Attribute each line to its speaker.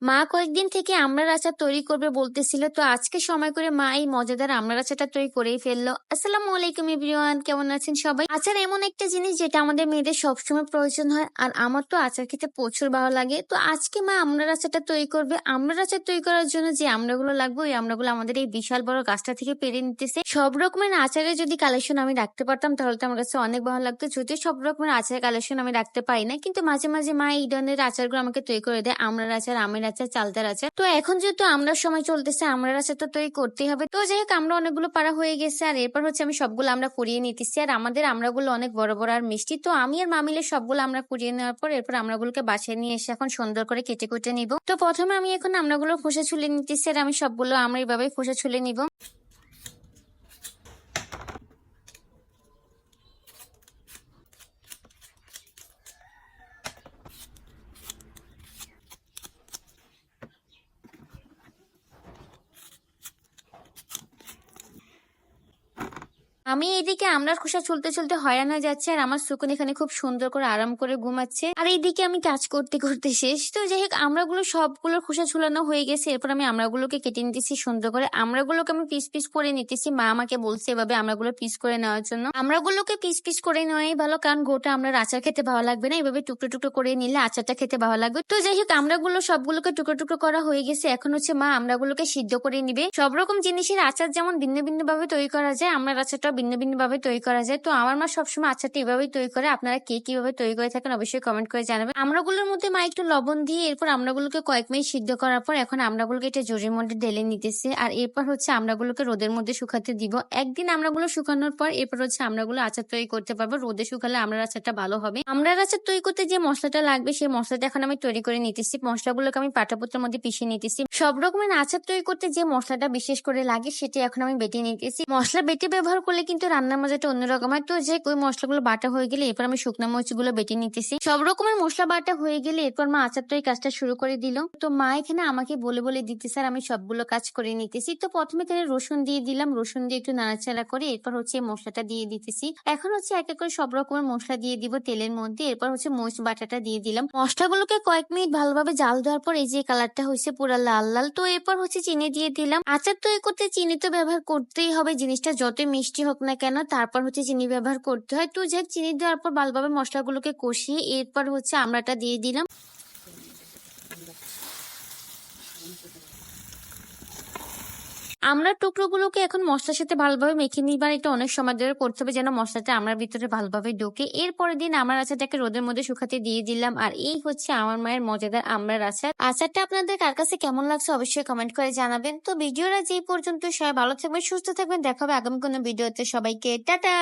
Speaker 1: মা কয়েকদিন থেকে আমড়ার আচার তৈরি করবে বলতেছিল, তো আজকে সময় করে মা এই মজাদার আমড়ার আচারটা তৈরি করেই ফেললো। আসসালামু আলাইকুম এভরিওয়ান, কেমন আছেন সবাই? আচার এমন একটা জিনিস যেটা আমাদের মেয়েদের সবসময় প্রয়োজন হয়, আর আমার তো আচার খেতে প্রচুর ভালো লাগে। তো আজকে মা আমড়ার আচারটা তৈরি করবে। আমড়ার আচার তৈরি করার জন্য যে আমড়াগুলো লাগবে, ওই আমড়াগুলো আমাদের এই বিশাল বড় গাছটা থেকে পেরে নিতেছে। সব রকমের আচারের যদি কালেকশন আমি রাখতে পারতাম তাহলে তো আমার কাছে অনেক ভালো লাগতো। যদিও সব রকমের আচারের কালেকশন আমি রাখতে পারি না, কিন্তু মাঝে মাঝে মা এই ধরনের আচারগুলো আমাকে তৈরি করে দেয়। আমড়ার আচার, আমের আচার, চালতার আচার। তো এখন যেহেতু আমড়ার সময় চলতেছে, আমড়ার আচার তো তৈরি করতেই হবে। তো যাই হোক, আমরা অনেকগুলো পাড়া হয়ে গেছে, আর এরপর হচ্ছে আমি সবগুলো আমরা কুড়িয়ে নিতেছি। আর আমাদের আমড়াগুলো অনেক বড় বড় আর মিষ্টি। তো আমি আর মা মিলে সবগুলো আমরা কুড়িয়ে নেওয়ার পর এরপর আমড়াগুলোকে বাসায় নিয়ে এসে এখন সুন্দর করে কেটে কুটে নিব। তো প্রথমে আমি এখন আমড়াগুলো খোসা ছুলে নিতেছি, আর আমি সবগুলো আমরা এইভাবে খোসা ছুলে নিব। আমি এইদিকে আমড়ার খোসা ছুলতে ছুলতে হয়রান হয়ে যাচ্ছে, আর আমার সুকুন এখানে খুব সুন্দর করে আরাম করে ঘুমাচ্ছে। আর এইদিকে আমি কাজ করতে করতে শেষ। তো যাই হোক, আমড়াগুলো সবগুলোর খোসা ছুলানো হয়ে গেছে। এরপর আমি আমড়াগুলোকে কেটে নিতেছি সুন্দর করে। আমড়াগুলোকে আমি পিস পিস করে নিতেছি। মা আমাকে বলছে এভাবে আমড়াগুলো পিস করে নেওয়ার জন্য। আমড়াগুলোকে পিস পিস করে নেওয়াই ভালো, কারণ গোটা আমড়ার আচার খেতে ভালো লাগবে না। এভাবে টুকরো টুকরো করে নিলে আচারটা খেতে ভালো লাগবে। তো যাই হোক, আমড়াগুলো সবগুলোকে টুকরো টুকরো করা হয়ে গেছে। এখন হচ্ছে মা আমড়াগুলোকে সিদ্ধ করে নিবে। সব রকম জিনিসের আচার যেমন ভিন্ন ভিন্ন ভাবে তৈরি করা যায়, আমড়ার আচারটাও ভিন্ন ভিন্ন ভাবে তৈরি করা যায়। তো আমার মা সবসময় আচারটা এভাবেই তৈরি করে। আপনারা কে কিভাবে তৈরি করে থাকেন অবশ্যই কমেন্ট করে জানাবেন। আমড়াগুলোর মধ্যে মা একটু লবণ দিয়ে এরপর আমড়াগুলোকে কয়েক মিনিট সিদ্ধ করার পর এখন আমড়াগুলোকে এটা জরির মধ্যে ঢেলে নিতেছে। আর এরপর হচ্ছে আমড়াগুলোকে রোদের মধ্যে শুকাতে দিব। একদিন আমড়াগুলো শুকানোর পর এরপর হচ্ছে আমড়াগুলো আচার তৈরি করতে পারবো। রোদে শুকালে আমড়ার আচারটা ভালো হবে। আমড়ার আচার তৈরি করতে যে মশলাটা লাগবে সেই মশলাটা এখন আমি তৈরি করে নিতেছি। মশলাগুলোকে আমি পাটাপত্রের মধ্যে পিষিয়ে নিতেছি। সব রকমের আচার তৈরি করতে যে মশলাটা বিশেষ করে লাগে সেটা এখন আমি বেটে নিতেছি। মশলা বেটে ব্যবহার করলে কিন্তু রান্নার মজাটা অন্যরকম হয়। তো যে ওই মশলাগুলো বাটা হয়ে গেলে এরপর আমি শুকনো মরিচ গুলো বেটে নিতেছি। সব রকমের মশলা বাটা হয়ে গেলে এরপর মা আচারটা এই কাজটা শুরু করে দিল। তো মা এখানে আমাকে বলে বলে দিতেছে আর আমি সবগুলো কাজ করে নিতেছি। তো প্রথমে এখানে রসুন দিয়ে দিলাম, রসুন দিয়ে একটু নাড়াচাড়া করে এরপর হচ্ছে মশলাটা দিয়ে দিতেছি। এখন হচ্ছে এক এক করে সব রকমের মশলা দিয়ে দিব তেলের মধ্যে। এরপর হচ্ছে মরিচ বাটাটা দিয়ে দিলাম। মশলাগুলোকে কয়েক মিনিট ভালোভাবে জাল দেওয়ার পর এই যে কালারটা হয়েছে পুরো লাল লাল। তো এরপর হচ্ছে চিনি দিয়ে দিলাম। আচার তৈরি করতে চিনি তো ব্যবহার করতেই হবে, জিনিসটা যতই মিষ্টি হোক না কেন তারপর হচ্ছে চিনি ব্যবহার করতে হয়। তো যাক, চিনি দেওয়ার পর ভালোভাবে মশলাগুলোকে কষিয়ে এরপর হচ্ছে আমড়াটা দিয়ে দিলাম। আমড়ার টুকরোগুলোকে এখন মশলার সাথে ভালোভাবে মেখে নিবার এটা অনেক সময় ধরে করতে হবে, যেন মশলাটা আমড়ার ভিতরে ভালোভাবে ঢোকে। এরপরের দিন আমড়ার আচারটাকে রোদের মধ্যে শুকাতে দিয়ে দিলাম। আর এই হচ্ছে আমার মায়ের মজাদার আমড়ার আচার। আচারটা আপনাদের কার কাছে কেমন লাগছে অবশ্যই কমেন্ট করে জানাবেন। তো ভিডিওটা যেই পর্যন্ত, সবাই ভালো থাকবেন, সুস্থ থাকবেন। দেখা হবে আগামী কোনো ভিডিওতে। সবাইকে টাটা।